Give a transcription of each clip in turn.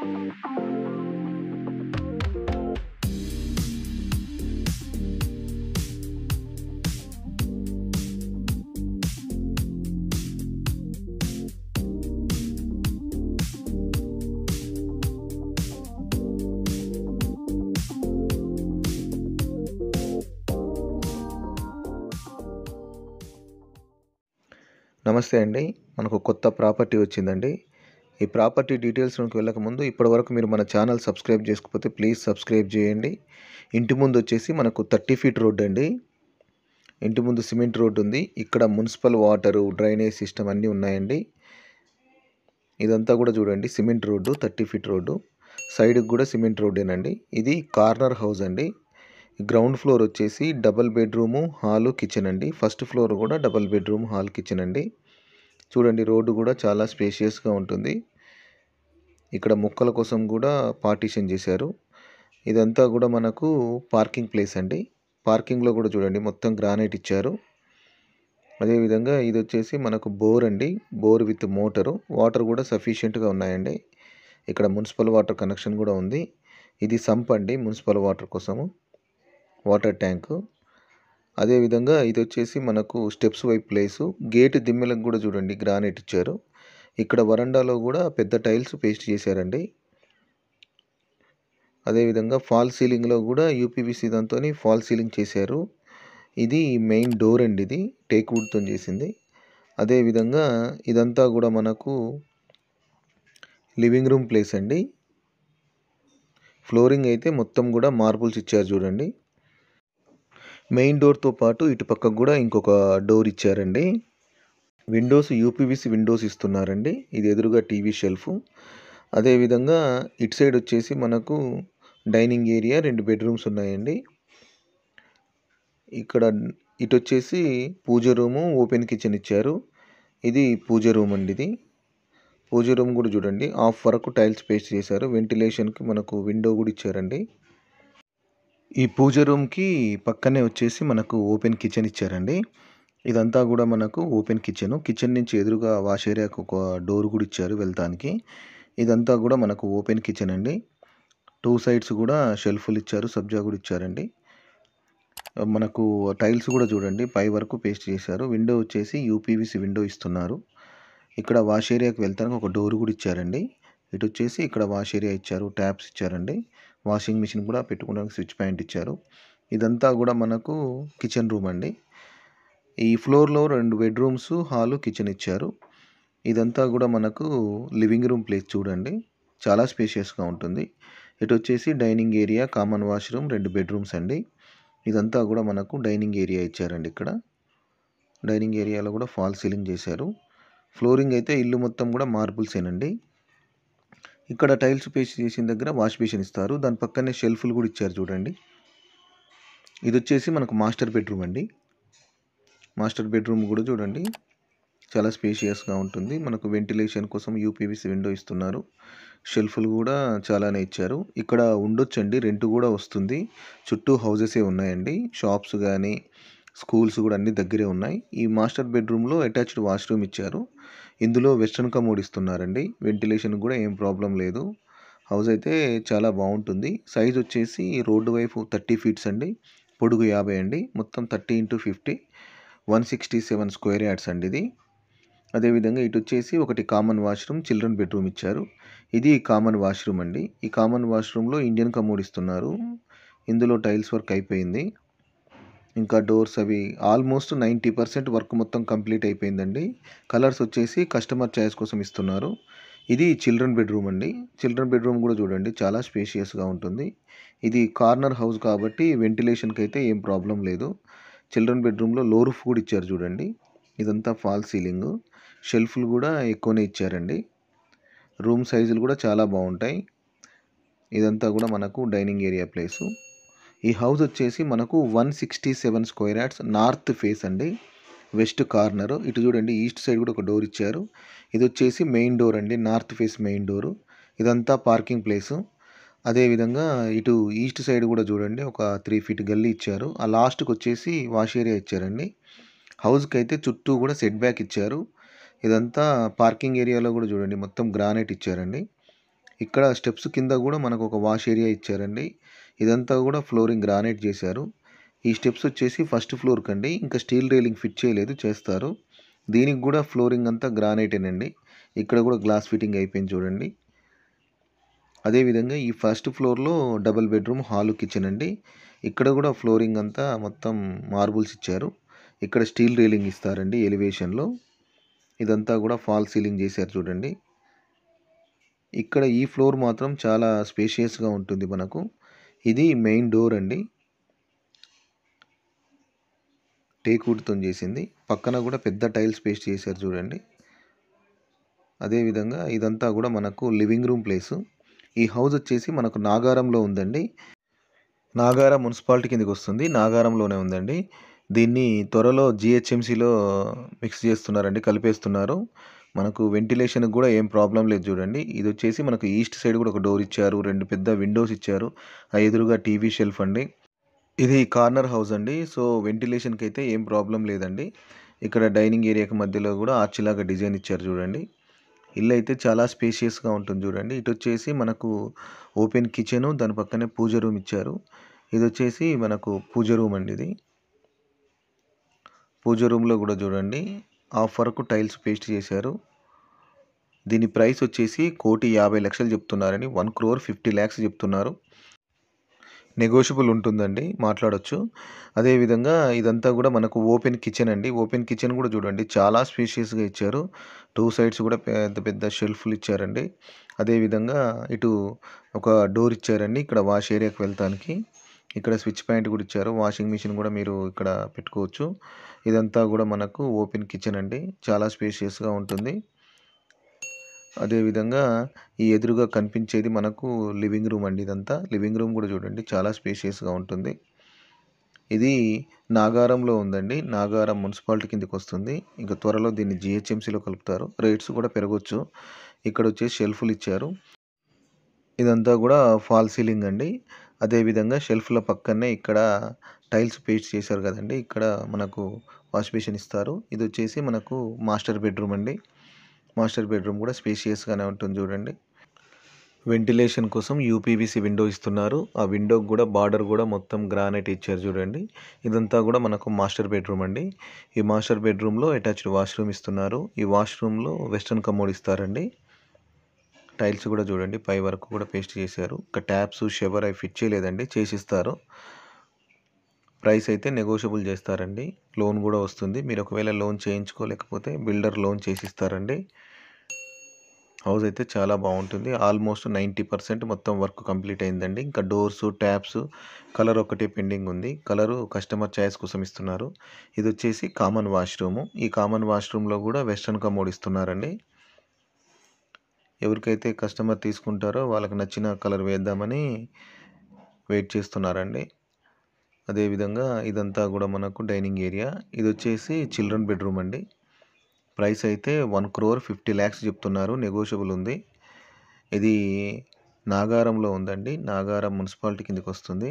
నమస్తే అండి. మనకు కొత్త ప్రాపర్టీ వచ్చిందండి. ఈ ప్రాపర్టీ డీటెయిల్స్‌లోకి వెళ్ళకముందు ఇప్పటివరకు మీరు మన ఛానల్ సబ్స్క్రైబ్ చేసుకోకపోతే ప్లీజ్ సబ్స్క్రైబ్ చేయండి. ఇంటి ముందు వచ్చేసి మనకు 30 ఫీట్ రోడ్ అండి. ఇంటి ముందు సిమెంట్ రోడ్ ఉంది. ఇక్కడ మున్సిపల్ వాటరు, డ్రైనేజ్ సిస్టమ్ అన్నీ ఉన్నాయండి. ఇదంతా కూడా చూడండి సిమెంట్ రోడ్డు, 30 ఫీట్ రోడ్డు. సైడ్‌కి కూడా సిమెంట్ రోడ్డేనండి. ఇది కార్నర్ హౌస్ అండి. గ్రౌండ్ ఫ్లోర్ వచ్చేసి డబుల్ బెడ్రూము, హాలు, కిచెన్ అండి. ఫస్ట్ ఫ్లోర్ కూడా డబుల్ బెడ్రూమ్, హాల్, కిచెన్ అండి. చూడండి రోడ్డు కూడా చాలా స్పేషియస్గా ఉంటుంది. ఇక్కడ మొక్కల కోసం కూడా పార్టీషన్ చేశారు. ఇదంతా కూడా మనకు పార్కింగ్ ప్లేస్ అండి. పార్కింగ్లో కూడా చూడండి మొత్తం గ్రానైట్ ఇచ్చారు. అదేవిధంగా ఇది వచ్చేసి మనకు బోర్ అండి. Bore with motor. వాటర్ కూడా సఫిషియెంట్గా ఉన్నాయండి. ఇక్కడ మున్సిపల్ వాటర్ కనెక్షన్ కూడా ఉంది. ఇది సంప్ అండి మున్సిపల్ వాటర్ కోసము, వాటర్ ట్యాంకు. అదేవిధంగా ఇది వచ్చేసి మనకు స్టెప్స్ వైపు ప్లేసు. గేట్ దిమ్మెలకు కూడా చూడండి గ్రానైట్ ఇచ్చారు. ఇక్కడ వరండాలో కూడా పెద్ద టైల్స్ పేస్ట్ చేశారండి. అదేవిధంగా ఫాల్ సీలింగ్లో కూడా యూపీవీసీ దాంతో ఫాల్ సీలింగ్ చేశారు. ఇది మెయిన్ డోర్ అండి. ఇది టేక్ వుడ్తో చేసింది. అదేవిధంగా ఇదంతా కూడా మనకు లివింగ్ రూమ్ ప్లేస్ అండి. ఫ్లోరింగ్ అయితే మొత్తం కూడా మార్బుల్స్ ఇచ్చారు చూడండి. మెయిన్ డోర్తో పాటు ఇటు పక్కకు కూడా ఇంకొక డోర్ ఇచ్చారండి. విండోస్ యూపీవీసీ విండోస్ ఇస్తున్నారండి. ఇది ఎదురుగా టీవీ షెల్ఫ్. అదేవిధంగా ఇటు సైడ్ వచ్చేసి మనకు డైనింగ్ ఏరియా, 2 బెడ్రూమ్స్ ఉన్నాయండి. ఇక్కడ ఇటు వచ్చేసి పూజ రూము, ఓపెన్ కిచెన్ ఇచ్చారు. ఇది పూజ రూమ్ అండి. ఇది పూజ రూమ్ కూడా చూడండి హాఫ్ వరకు టైల్స్ పేస్ట్ చేశారు. వెంటిలేషన్కి మనకు విండో కూడా ఇచ్చారండి. ఈ పూజ రూమ్కి పక్కనే వచ్చేసి మనకు ఓపెన్ కిచెన్ ఇచ్చారండి. ఇదంతా కూడా మనకు ఓపెన్ కిచెన్. కిచెన్ నుంచి ఎదురుగా వాష్ ఏరియాకు ఒక డోర్ కూడా ఇచ్చారు వెళ్తానికి. ఇదంతా కూడా మనకు ఓపెన్ కిచెన్ అండి. 2 సైడ్స్ కూడా షెల్ఫ్లు ఇచ్చారు, సబ్జా కూడా ఇచ్చారండి. మనకు టైల్స్ కూడా చూడండి పై వరకు పేస్ట్ చేశారు. విండో వచ్చేసి యూపీవీసీ విండో ఇస్తున్నారు. ఇక్కడ వాష్ ఏరియాకి వెళ్తానికి ఒక డోర్ కూడా ఇచ్చారండి. ఇటు వచ్చేసి ఇక్కడ వాష్ ఏరియా ఇచ్చారు, ట్యాప్స్ ఇచ్చారండి. వాషింగ్ మిషన్ కూడా పెట్టుకోవడానికి స్విచ్ పాయింట్ ఇచ్చారు. ఇదంతా కూడా మనకు కిచెన్ రూమ్ అండి. ఈ ఫ్లోర్లో 2 బెడ్రూమ్స్, హాలు, కిచెన్ ఇచ్చారు. ఇదంతా కూడా మనకు లివింగ్ రూమ్ ప్లేస్ చూడండి చాలా స్పేషియస్గా ఉంటుంది. ఇటు వచ్చేసి dining area, common washroom, 2 bedrooms అండి. ఇదంతా కూడా మనకు డైనింగ్ ఏరియా ఇచ్చారండి. ఇక్కడ డైనింగ్ ఏరియాలో కూడా ఫాల్ సీలింగ్ చేశారు. ఫ్లోరింగ్ అయితే ఇల్లు మొత్తం కూడా మార్బుల్సేనండి. ఇక్కడ టైల్స్ పేస్ట్ చేసిన దగ్గర వాష్ బేసిన్ ఇస్తారు. దాని పక్కనే షెల్ఫ్లు కూడా ఇచ్చారు చూడండి. ఇది వచ్చేసి మనకు మాస్టర్ బెడ్రూమ్ అండి. మాస్టర్ బెడ్రూమ్ కూడా చూడండి చాలా స్పేషియస్గా ఉంటుంది. మనకు వెంటిలేషన్ కోసం యూపీవీసీ విండో ఇస్తున్నారు. షెల్ఫ్లు కూడా చాలానే ఇచ్చారు. ఇక్కడ ఉండొచ్చండి, రెంట్ కూడా వస్తుంది. చుట్టూ హౌజెసే ఉన్నాయండి. షాప్స్ కానీ స్కూల్స్ కూడా అన్నీ దగ్గరే ఉన్నాయి. ఈ మాస్టర్ బెడ్రూమ్లో అటాచ్డ్ వాష్రూమ్ ఇచ్చారు. ఇందులో వెస్ట్రన్ కమోడ్ ఇస్తున్నారండి. వెంటిలేషన్ కూడా ఏం ప్రాబ్లం లేదు. హౌస్ అయితే చాలా బాగుంటుంది. సైజ్ వచ్చేసి రోడ్డు వైపు 30 ఫీట్స్ అండి, పొడుగు 50 అండి. మొత్తం 30 × 50 167 స్క్వేర్ యార్డ్స్ అండి ఇది. అదేవిధంగా ఇటు వచ్చేసి ఒకటి కామన్ వాష్రూమ్, చిల్డ్రన్ బెడ్రూమ్ ఇచ్చారు. ఇది కామన్ వాష్రూమ్ అండి. ఈ కామన్ వాష్రూమ్లో ఇండియన్ కమోడ్ ఇస్తున్నారు. ఇందులో టైల్స్ వర్క్ అయిపోయింది. ఇంకా డోర్స్ అవి ఆల్మోస్ట్ 90% వర్క్ మొత్తం కంప్లీట్ అయిపోయిందండి. కలర్స్ వచ్చేసి కస్టమర్ చాయిస్ కోసం ఇస్తున్నారు. ఇది చిల్డ్రన్ బెడ్రూమ్ అండి. చిల్డ్రన్ బెడ్రూమ్ కూడా చూడండి చాలా స్పేషియస్గా ఉంటుంది. ఇది కార్నర్ హౌస్ కాబట్టి వెంటిలేషన్కి అయితే ఏం ప్రాబ్లం లేదు. చిల్డ్రన్ బెడ్రూమ్లో లో రూఫ్ కూడా ఇచ్చారు చూడండి. ఇదంతా ఫాల్ సీలింగ్. షెల్ఫ్లు కూడా ఎక్కువనే ఇచ్చారండి. రూమ్ సైజులు కూడా చాలా బాగుంటాయి. ఇదంతా కూడా మనకు డైనింగ్ ఏరియా ప్లేసు. ఈ హౌస్ వచ్చేసి మనకు 167 స్క్వేర్ యార్డ్స్, నార్త్ ఫేస్ అండి, వెస్ట్ కార్నర్. ఇటు చూడండి ఈస్ట్ సైడ్ కూడా ఒక డోర్ ఇచ్చారు. ఇది వచ్చేసి మెయిన్ డోర్ అండి, నార్త్ ఫేస్ మెయిన్ డోరు. ఇదంతా పార్కింగ్ ప్లేసు. అదేవిధంగా ఇటు ఈస్ట్ సైడ్ కూడా చూడండి ఒక 3 ఫీట్ గల్లీ ఇచ్చారు. ఆ లాస్ట్కి వచ్చేసి వాష్ ఏరియా ఇచ్చారండి. హౌస్కి అయితే చుట్టూ కూడా సెట్ బ్యాక్ ఇచ్చారు. ఇదంతా పార్కింగ్ ఏరియాలో కూడా చూడండి మొత్తం గ్రానైట్ ఇచ్చారండి. ఇక్కడ స్టెప్స్ కింద కూడా మనకు ఒక వాష్ ఏరియా ఇచ్చారండి. ఇదంతా కూడా ఫ్లోరింగ్ గ్రానైట్ చేశారు. ఈ స్టెప్స్ వచ్చేసి ఫస్ట్ ఫ్లోర్ కండి. ఇంకా స్టీల్ రైలింగ్ ఫిట్ చేయలేదు, చేస్తారు. దీనికి కూడా ఫ్లోరింగ్ అంతా గ్రానైటేనండి. ఇక్కడ కూడా గ్లాస్ ఫిట్టింగ్ అయిపోయింది చూడండి. అదేవిధంగా ఈ ఫస్ట్ ఫ్లోర్లో డబుల్ బెడ్రూమ్ హాలు కిచెన్ అండి. ఇక్కడ కూడా ఫ్లోరింగ్ అంతా మొత్తం మార్బుల్స్ ఇచ్చారు. ఇక్కడ స్టీల్ రైలింగ్ ఇస్తారండి ఎలివేషన్లో. ఇదంతా కూడా ఫాల్ సీలింగ్ చేశారు చూడండి. ఇక్కడ ఈ ఫ్లోర్ మాత్రం చాలా స్పేషియస్గా ఉంటుంది మనకు. ఇది మెయిన్ డోర్ అండి, టేక్వుడ్తో చేసింది. పక్కన కూడా పెద్ద టైల్స్ పేస్ట్ చేశారు చూడండి. అదేవిధంగా ఇదంతా కూడా మనకు లివింగ్ రూమ్ ప్లేసు. ఈ హౌస్ వచ్చేసి మనకు నాగారంలో ఉందండి. నాగారం మున్సిపాలిటీ కిందకి వస్తుంది, నాగారంలోనే ఉందండి. దీన్ని త్వరలో జిహెచ్ఎంసీలో మిక్స్ చేస్తున్నారండి, కలిపేస్తున్నారు. మనకు వెంటిలేషన్కి కూడా ఏం ప్రాబ్లం లేదు చూడండి. ఇది వచ్చేసి మనకు ఈస్ట్ సైడ్ కూడా ఒక డోర్ ఇచ్చారు, 2 పెద్ద విండోస్ ఇచ్చారు. ఆ ఎదురుగా టీవీ షెల్ఫ్ అండి. ఇది కార్నర్ హౌస్ అండి. సో వెంటిలేషన్కి అయితే ఏం ప్రాబ్లం లేదండి. ఇక్కడ డైనింగ్ ఏరియాకి మధ్యలో కూడా ఆర్చిలాగా డిజైన్ ఇచ్చారు చూడండి. ఇల్లు అయితే చాలా స్పేషియస్గా ఉంటుంది చూడండి. ఇటు వచ్చేసి మనకు ఓపెన్ కిచెను, దాని పక్కనే పూజ రూమ్ ఇచ్చారు. ఇది వచ్చేసి మనకు పూజ రూమ్ అండి. ఇది పూజ రూమ్లో కూడా చూడండి హాఫ్ వరకు టైల్స్ పేస్ట్ చేశారు. దీని ప్రైస్ వచ్చేసి 1,50,00,000 చెప్తున్నారని, 1,50,00,000 చెప్తున్నారు. నెగోషియబుల్ ఉంటుందండి, మాట్లాడొచ్చు. అదేవిధంగా ఇదంతా కూడా మనకు ఓపెన్ కిచెన్ అండి. ఓపెన్ కిచెన్ కూడా చూడండి చాలా స్పేషియస్గా ఇచ్చారు. 2 సైడ్స్ కూడా పెద్ద పెద్ద షెల్ఫ్లు ఇచ్చారండి. అదేవిధంగా ఇటు ఒక డోర్ ఇచ్చారండి ఇక్కడ వాష్ ఏరియాకి వెళ్తానికి. ఇక్కడ స్విచ్ పాయింట్ కూడా ఇచ్చారు. వాషింగ్ మిషన్ కూడా మీరు ఇక్కడ పెట్టుకోవచ్చు. ఇదంతా కూడా మనకు ఓపెన్ కిచెన్ అండి, చాలా స్పేషియస్గా ఉంటుంది. అదేవిధంగా ఈ ఎదురుగా కనిపించేది మనకు లివింగ్ రూమ్ అండి. ఇదంతా లివింగ్ రూమ్ కూడా చూడండి చాలా స్పేషియస్గా ఉంటుంది. ఇది నాగారంలో ఉందండి, నాగారం మున్సిపాలిటీ కిందకి వస్తుంది. ఇంకా త్వరలో దీన్ని జిహెచ్ఎంసీలో కలుపుతారు, రేట్స్ కూడా పెరగవచ్చు. ఇక్కడ వచ్చేసి షెల్ఫ్లు ఇచ్చారు. ఇదంతా కూడా ఫాల్ సీలింగ్ అండి. అదేవిధంగా షెల్ఫ్ల పక్కనే ఇక్కడ టైల్స్ పేస్ట్ చేశారు కదండి, ఇక్కడ మనకు వాష్ బేసిన్ ఇస్తారు. ఇది వచ్చేసి మనకు మాస్టర్ బెడ్రూమ్ అండి. మాస్టర్ బెడ్రూమ్ కూడా స్పేషియస్గానే ఉంటుంది చూడండి. వెంటిలేషన్ కోసం యూపీవీసీ విండో ఇస్తున్నారు. ఆ విండోకి కూడా బార్డర్ కూడా మొత్తం గ్రానైట్ ఇచ్చారు చూడండి. ఇదంతా కూడా మనకు మాస్టర్ బెడ్రూమ్ అండి. ఈ మాస్టర్ బెడ్రూమ్లో అటాచ్డ్ వాష్రూమ్ ఇస్తున్నారు. ఈ వాష్రూమ్లో వెస్ట్రన్ కమోడ్ ఇస్తారండి. టైల్స్ కూడా చూడండి పై వరకు కూడా పేస్ట్ చేశారు. ఇంకా ట్యాప్స్ షవర్ అవి ఫిట్ చేయలేదండి, చేసిస్తారు. ప్రైస్ అయితే నెగోషియబుల్ చేస్తారండి. లోన్ కూడా వస్తుంది. మీరు ఒకవేళ లోన్ చేయించుకోలేకపోతే బిల్డర్ లోన్ చేసిస్తారండి. హౌస్ అయితే చాలా బాగుంటుంది. ఆల్మోస్ట్ 90% మొత్తం వర్క్ కంప్లీట్ అయిందండి. ఇంకా డోర్స్, ట్యాప్స్ కలర్ ఒకటే పెండింగ్ ఉంది. కలరు కస్టమర్ చాయిస్ కోసం ఇస్తున్నారు. ఇది వచ్చేసి కామన్ వాష్రూము. ఈ కామన్ వాష్రూమ్లో కూడా వెస్ట్రన్ కమోడ్ ఇస్తున్నారండి. ఎవరికైతే కస్టమర్ తీసుకుంటారో వాళ్ళకి నచ్చిన కలర్ వేద్దామని వెయిట్ చేస్తున్నారండి. అదేవిధంగా ఇదంతా కూడా మనకు డైనింగ్ ఏరియా. ఇది వచ్చేసి చిల్డ్రన్ బెడ్రూమ్ అండి. ప్రైస్ అయితే 1,50,00,000 చెప్తున్నారు, నెగోషియబుల్ ఉంది. ఇది నాగారంలో ఉందండి, నాగారం మున్సిపాలిటీ కిందకి వస్తుంది.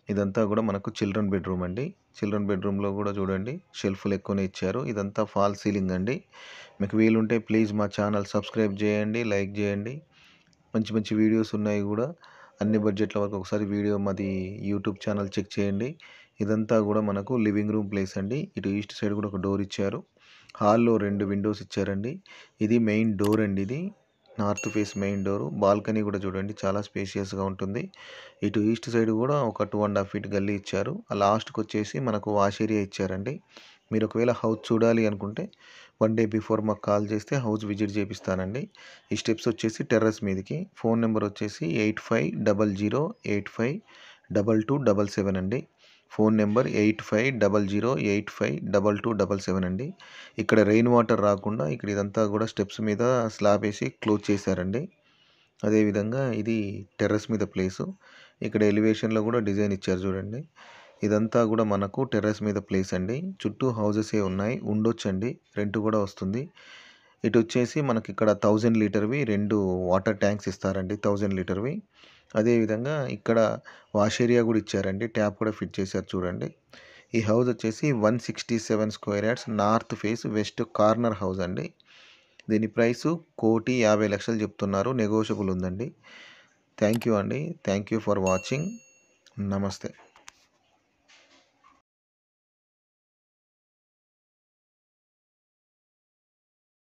ఇదంతా కూడా మనకు చిల్డ్రన్ బెడ్రూమ్ అండి. చిల్డ్రన్ బెడ్రూమ్లో కూడా చూడండి షెల్ఫ్లు ఎక్కువనే ఇచ్చారు. ఇదంతా ఫాల్ సీలింగ్ అండి. మీకు వీలుంటే ప్లీజ్ మా ఛానల్ సబ్స్క్రైబ్ చేయండి, లైక్ చేయండి. మంచి మంచి వీడియోస్ ఉన్నాయి కూడా, అన్ని బడ్జెట్ల వరకు ఒకసారి వీడియో మాది యూట్యూబ్ ఛానల్ చెక్ చేయండి. ఇదంతా కూడా మనకు లివింగ్ రూమ్ ప్లేస్ అండి. ఇటు ఈస్ట్ సైడ్ కూడా ఒక డోర్ ఇచ్చారు. హాల్లో 2 విండోస్ ఇచ్చారండి. ఇది మెయిన్ డోర్ అండి, ఇది north face main door. Balcony కూడా చూడండి చాలా స్పేషియస్గా ఉంటుంది. ఇటు ఈస్ట్ సైడ్ కూడా ఒక 2.5 ఫీట్ గల్లీ ఇచ్చారు. ఆ లాస్ట్కి వచ్చేసి మనకు వాష్ ఏరియా ఇచ్చారండి. మీరు ఒకవేళ హౌస్ చూడాలి అనుకుంటే 1 డే బిఫోర్ మాకు కాల్ చేస్తే హౌస్ విజిట్ చేపిస్తానండి. ఈ స్టెప్స్ వచ్చేసి టెర్రస్ మీదకి. ఫోన్ నెంబర్ వచ్చేసి 8500852277 అండి. ఫోన్ నెంబర్ 8500852277 అండి. ఇక్కడ రెయిన్ వాటర్ రాకుండా ఇక్కడ ఇదంతా కూడా స్టెప్స్ మీద స్లాబ్ వేసి క్లోజ్ చేశారండి. అదేవిధంగా ఇది టెర్రస్ మీద ప్లేసు. ఇక్కడ ఎలివేషన్లో కూడా డిజైన్ ఇచ్చారు చూడండి. ఇదంతా కూడా మనకు టెర్రస్ మీద ప్లేస్ అండి. చుట్టూ హౌసెసే ఉన్నాయి, ఉండొచ్చండి, రెంట్ కూడా వస్తుంది. ఇటు వచ్చేసి మనకి ఇక్కడ 1000 లీటర్వి 2 వాటర్ ట్యాంక్స్ ఇస్తారండి, 1000 లీటర్వి. అదేవిధంగా ఇక్కడ వాష్ ఏరియా కూడా ఇచ్చారండి, ట్యాప్ కూడా ఫిట్ చేశారు చూడండి. ఈ హౌస్ వచ్చేసి 167 square yards north face west corner house అండి. దీని ప్రైసు 1,50,00,000 చెప్తున్నారు. నెగోషియబుల్ ఉందండి. థ్యాంక్ యూ అండి. Thank you for watching. నమస్తే.